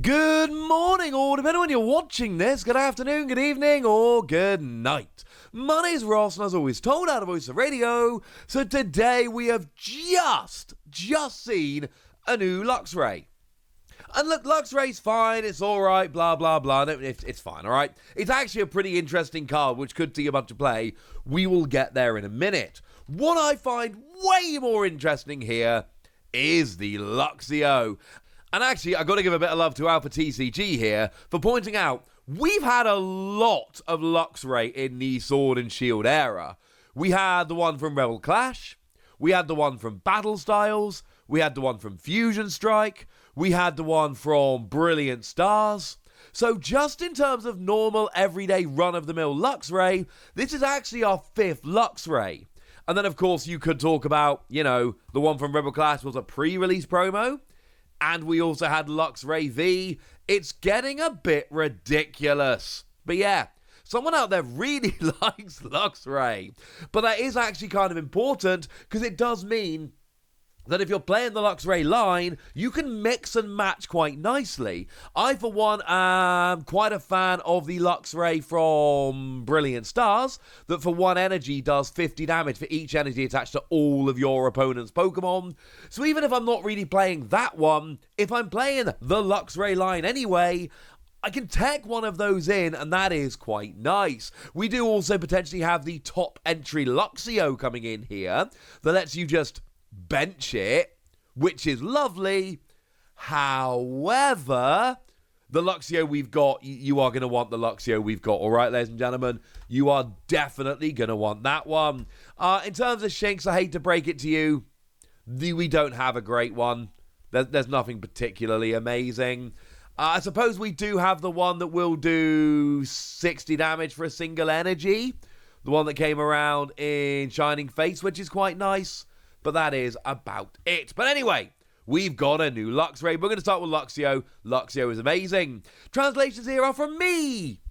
Good morning, or depending on when you're watching this, good afternoon, good evening, or good night. My name's Ross, and as always, told out of Voice of Radio. So today we have just seen a new Luxray. And look, Luxray's fine, it's alright, blah, blah, blah. It's fine, alright? It's actually a pretty interesting card, which could see a bunch of play. We will get there in a minute. What I find way more interesting here is the Luxio. And actually, I've got to give a bit of love to Alpha TCG here for pointing out we've had a lot of Luxray in the Sword and Shield era. We had the one from Rebel Clash, we had the one from Battle Styles, we had the one from Fusion Strike, we had the one from Brilliant Stars. So just in terms of normal, everyday, run-of-the-mill Luxray, this is actually our 5th Luxray. And then, of course, you could talk about, the one from Rebel Clash was a pre-release promo. And we also had Luxray V. It's getting a bit ridiculous. But yeah, someone out there really likes Luxray. But that is actually kind of important because it does mean that if you're playing the Luxray line, you can mix and match quite nicely. I, for one, am quite a fan of the Luxray from Brilliant Stars, that for 1 energy does 50 damage for each energy attached to all of your opponent's Pokemon. So even if I'm not really playing that one, if I'm playing the Luxray line anyway, I can tech one of those in, and that is quite nice. We do also potentially have the top entry Luxio coming in here that lets you just bench it, which is lovely. However, the Luxio we've got, you are going to want the Luxio we've got, all right, ladies and gentlemen? You are definitely going to want that one. In terms of Shinx, I hate to break it to you, we don't have a great one. There's nothing particularly amazing. I suppose we do have the one that will do 60 damage for a single energy. The one that came around in Shining Face, which is quite nice. But that is about it. But anyway, we've got a new Luxray. We're going to start with Luxio. Luxio is amazing. Translations here are from me.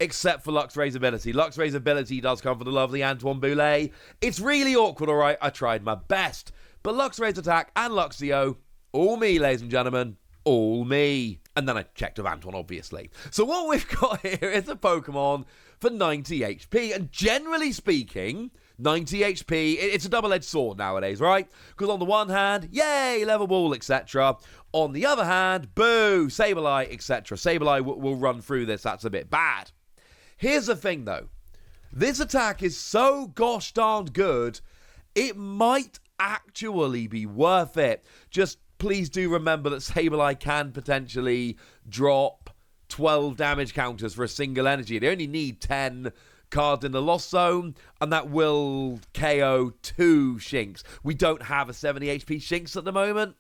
Except for Luxray's ability. Luxray's ability does come from the lovely Antoine Boulet. It's really awkward, alright? I tried my best. But Luxray's attack and Luxio, all me, ladies and gentlemen. All me. And then I checked with Antoine, obviously. So what we've got here is a Pokemon for 90 HP. And generally speaking, 90 HP, it's a double-edged sword nowadays, right? Because on the one hand, yay, level ball, etc. On the other hand, boo, Sableye, etc. Sableye will run through this, that's a bit bad. Here's the thing, though. This attack is so gosh darned good, it might actually be worth it. Just please do remember that Sableye can potentially drop 12 damage counters for a single energy. They only need 10 cards in the Lost Zone, and that will KO 2 Shinx. We don't have a 70 HP Shinx at the moment,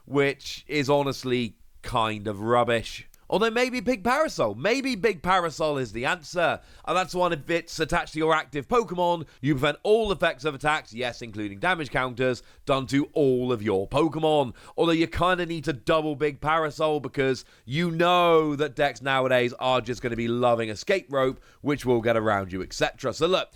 which is honestly kind of rubbish. Although maybe Big Parasol. Maybe Big Parasol is the answer. And that's one if it's attached to your active Pokemon. You prevent all effects of attacks, yes, including damage counters, done to all of your Pokemon. Although you kind of need to double Big Parasol because you know that decks nowadays are just going to be loving Escape Rope, which will get around you, etc. So look,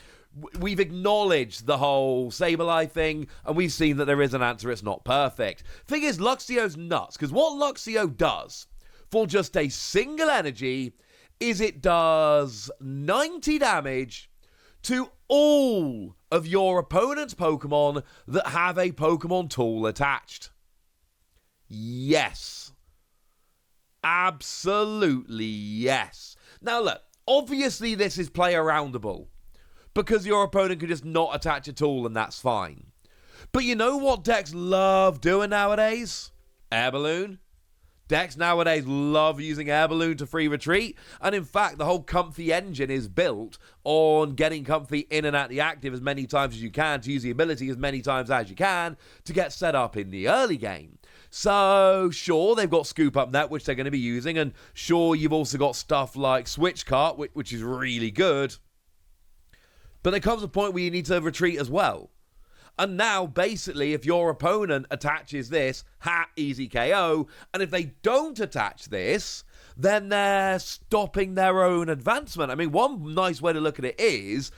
we've acknowledged the whole Sableye thing, and we've seen that there is an answer. It's not perfect. Thing is, Luxio's nuts, because what Luxio does for just a single energy is it does 90 damage to all of your opponent's Pokemon that have a Pokemon tool attached. Yes. Absolutely yes. Now look, obviously this is play-aroundable because your opponent can just not attach a tool and that's fine. But you know what decks love doing nowadays? Air Balloon. Decks nowadays love using Air Balloon to free retreat, and in fact, the whole Comfy engine is built on getting Comfy in and out the active as many times as you can, to use the ability as many times as you can, to get set up in the early game. So, sure, they've got Scoop Up Net, which they're going to be using, and sure, you've also got stuff like Switch Cart, which is really good, but there comes a point where you need to retreat as well. And now, basically, if your opponent attaches this, easy KO. And if they don't attach this, then they're stopping their own advancement. I mean, one nice way to look at it is,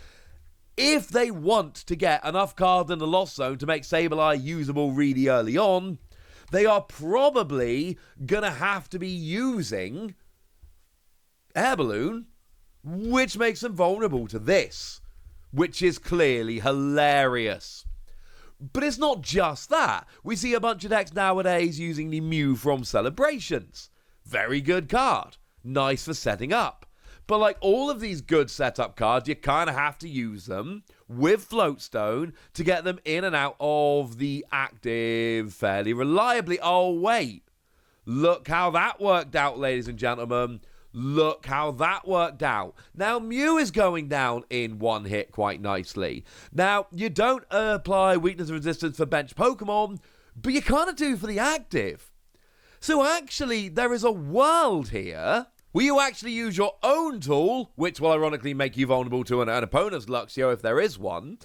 if they want to get enough cards in the Lost Zone to make Sableye usable really early on, they are probably going to have to be using Air Balloon, which makes them vulnerable to this, which is clearly hilarious. But it's not just that. We see a bunch of decks nowadays using the Mew from Celebrations. Very good card. Nice for setting up. But like all of these good setup cards, you kind of have to use them with Floatstone to get them in and out of the active fairly reliably. Oh, wait. Look how that worked out, ladies and gentlemen. Look how that worked out. Now, Mew is going down in one hit quite nicely. Now, you don't apply weakness and resistance for bench Pokemon, but you kind of do for the active. So actually, there is a world here where you actually use your own tool, which will ironically make you vulnerable to an opponent's Luxio if there is one,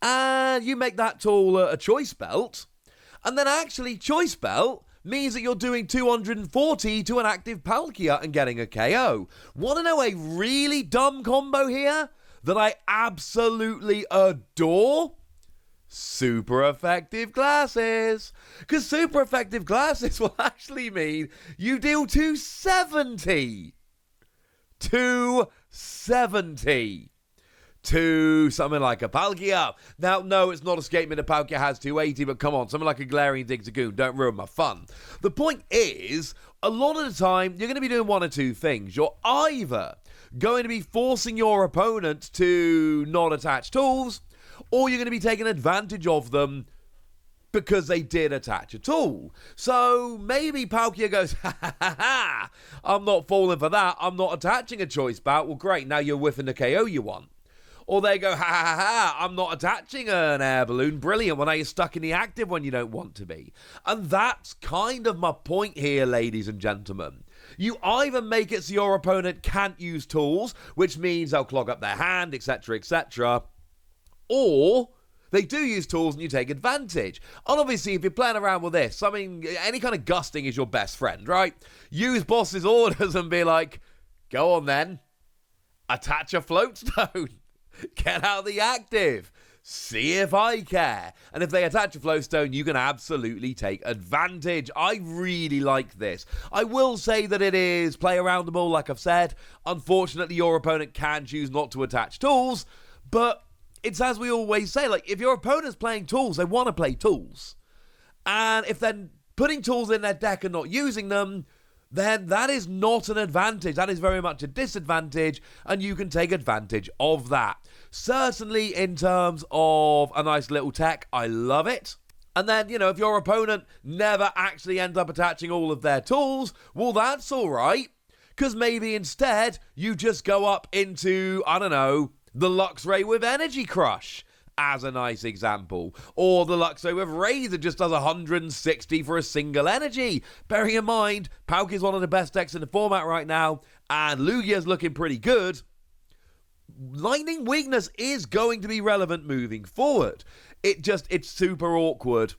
and you make that tool a choice belt, and then actually choice belt means that you're doing 240 to an active Palkia and getting a KO. Want to know a really dumb combo here that I absolutely adore? Super effective glasses. Because super effective glasses will actually mean you deal 270. 270. To something like a Palkia. Now, no, it's not a statement that Palkia has 280, but come on, something like a Glaring Digzagoon, don't ruin my fun. The point is, a lot of the time, you're going to be doing one or two things. You're either going to be forcing your opponent to not attach tools, or you're going to be taking advantage of them because they did attach a tool. So maybe Palkia goes, ha ha ha ha, I'm not falling for that, I'm not attaching a choice bout. Well, great, now you're whiffing the KO you want. Or they go, ha ha ha, I'm not attaching an Air Balloon. Brilliant. Well, now you're stuck in the active when you don't want to be. And that's kind of my point here, ladies and gentlemen. You either make it so your opponent can't use tools, which means they'll clog up their hand, etc., etc., or they do use tools and you take advantage. And obviously, if you're playing around with this, I mean, any kind of gusting is your best friend, right? Use boss's orders and be like, go on then, attach a Floatstone. Get out the active. See if I care. And if they attach a Flowstone, you can absolutely take advantage. I really like this. I will say that it is play aroundable, like I've said. Unfortunately, your opponent can choose not to attach tools. But it's as we always say, like, if your opponent's playing tools, they want to play tools. And if they're putting tools in their deck and not using them, then that is not an advantage. That is very much a disadvantage, and you can take advantage of that. Certainly in terms of a nice little tech, I love it. And then, if your opponent never actually ends up attaching all of their tools, well, that's all right. Because maybe instead, you just go up into, I don't know, the Luxray with Energy Crush, as a nice example. Or the Luxo with Razor just does 160 for a single energy. Bearing in mind, Palkia is one of the best decks in the format right now, and Lugia's looking pretty good. Lightning weakness is going to be relevant moving forward. It's super awkward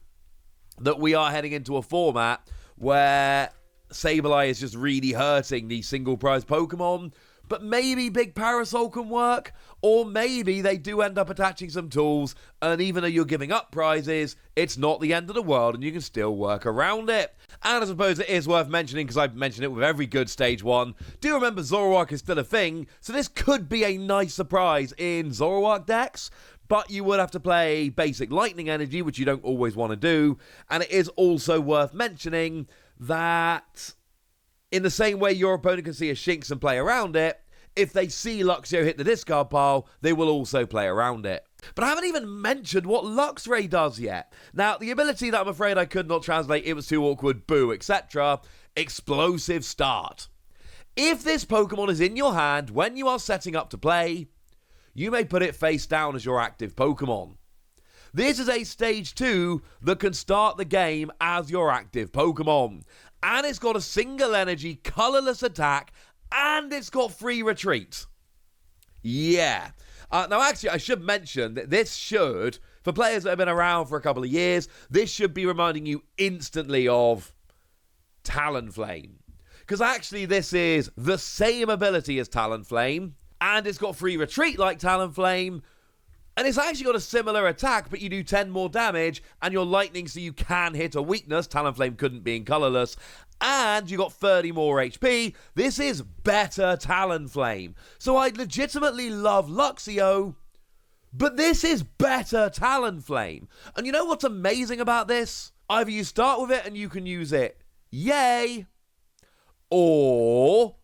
that we are heading into a format where Sableye is just really hurting these single prize Pokemon. But maybe Big Parasol can work, or maybe they do end up attaching some tools, and even though you're giving up prizes, it's not the end of the world, and you can still work around it. And I suppose it is worth mentioning, because I've mentioned it with every good Stage 1, do remember Zoroark is still a thing, so this could be a nice surprise in Zoroark decks, but you would have to play basic Lightning Energy, which you don't always want to do, and it is also worth mentioning that in the same way your opponent can see a Shinx and play around it, if they see Luxio hit the discard pile, they will also play around it. But I haven't even mentioned what Luxray does yet. Now, the ability that I'm afraid I could not translate, it was too awkward, boo, etc. Explosive Start. If this Pokemon is in your hand when you are setting up to play, you may put it face down as your active Pokemon. This is a Stage 2 that can start the game as your active Pokemon. And it's got a single energy, colourless attack, and it's got free retreat. Yeah. Now, actually, I should mention that this should, for players that have been around for a couple of years, this should be reminding you instantly of Talonflame. Because actually, this is the same ability as Talonflame, and it's got free retreat like Talonflame, And it's actually got a similar attack, but you do 10 more damage, and you're lightning, so you can hit a weakness. Talonflame couldn't, being colorless. And you got 30 more HP. This is better Talonflame. So I legitimately love Luxio, but this is better Talonflame. And you know what's amazing about this? Either you start with it and you can use it, yay, or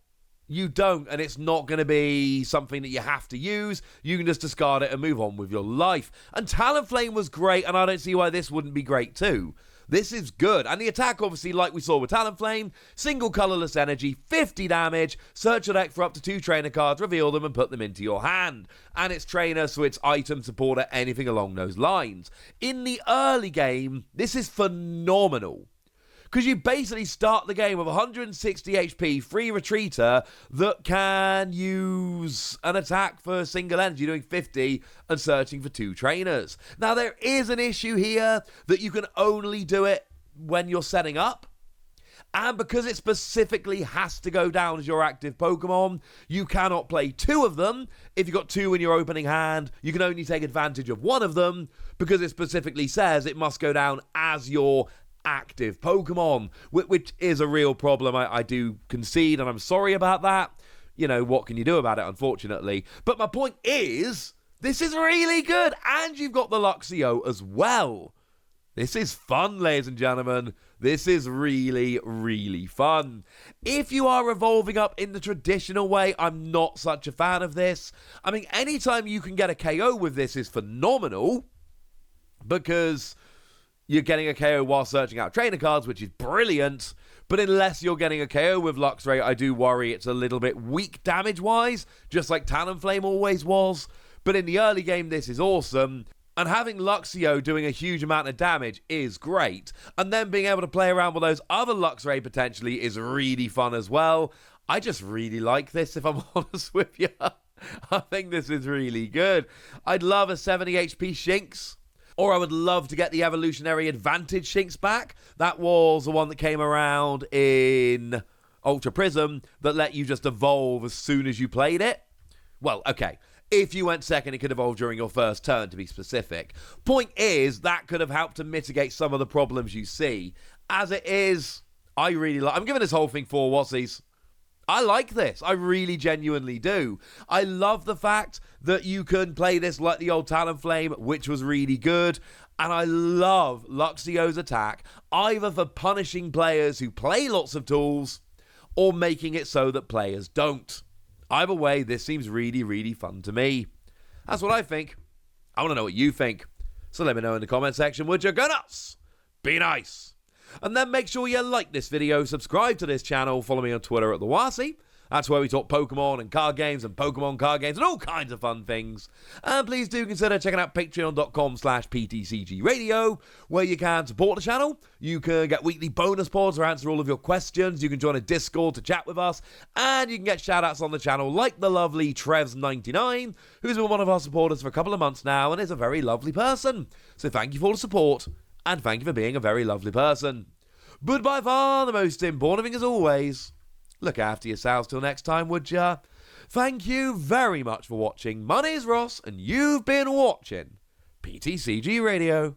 you don't, and it's not going to be something that you have to use. You can just discard it and move on with your life. And Talonflame was great, and I don't see why this wouldn't be great too. This is good. And the attack, obviously, like we saw with Talonflame, single colorless energy, 50 damage, search your deck for up to 2 trainer cards, reveal them and put them into your hand. And it's trainer, so it's item, supporter, anything along those lines. In the early game, this is phenomenal, because you basically start the game with 160 HP, free retreater that can use an attack for single energy, doing 50 and searching for 2 trainers. Now, there is an issue here that you can only do it when you're setting up. And because it specifically has to go down as your active Pokemon, you cannot play 2 of them. If you've got 2 in your opening hand, you can only take advantage of 1 of them, because it specifically says it must go down as your active Pokemon, which is a real problem. I do concede, and I'm sorry about that. You know, what can you do about it, unfortunately? But my point is, this is really good, and you've got the Luxio as well. This is fun, ladies and gentlemen. This is really, really fun. If you are evolving up in the traditional way, I'm not such a fan of this. I mean, anytime you can get a KO with this is phenomenal, because you're getting a KO while searching out trainer cards, which is brilliant. But unless you're getting a KO with Luxray, I do worry it's a little bit weak damage-wise, just like Talonflame always was. But in the early game, this is awesome. And having Luxio doing a huge amount of damage is great. And then being able to play around with those other Luxray potentially is really fun as well. I just really like this, if I'm honest with you. I think this is really good. I'd love a 70 HP Shinx. Or I would love to get the Evolutionary Advantage Shinx back. That was the one that came around in Ultra Prism that let you just evolve as soon as you played it. Well, okay. If you went second, it could evolve during your first turn, to be specific. Point is, that could have helped to mitigate some of the problems you see. As it is, I really like... I'm giving this whole thing 4 Wassies. I like this. I really genuinely do. I love the fact that you can play this like the old Talonflame, which was really good. And I love Luxio's attack, either for punishing players who play lots of tools or making it so that players don't. Either way, this seems really, really fun to me. That's what I think. I want to know what you think. So let me know in the comment section, would you? Go nuts! Be nice! And then make sure you like this video, subscribe to this channel, follow me on Twitter at @TheWassy. That's where we talk Pokemon and card games and Pokemon card games and all kinds of fun things. And please do consider checking out patreon.com/PTCGradio, where you can support the channel. You can get weekly bonus pods or answer all of your questions. You can join a Discord to chat with us. And you can get shout-outs on the channel like the lovely Trevs99, who's been one of our supporters for a couple of months now and is a very lovely person. So thank you for all the support. And thank you for being a very lovely person. But by far the most important thing, as always, look after yourselves till next time, would ya? Thank you very much for watching. My name's Ross, and you've been watching PTCG Radio.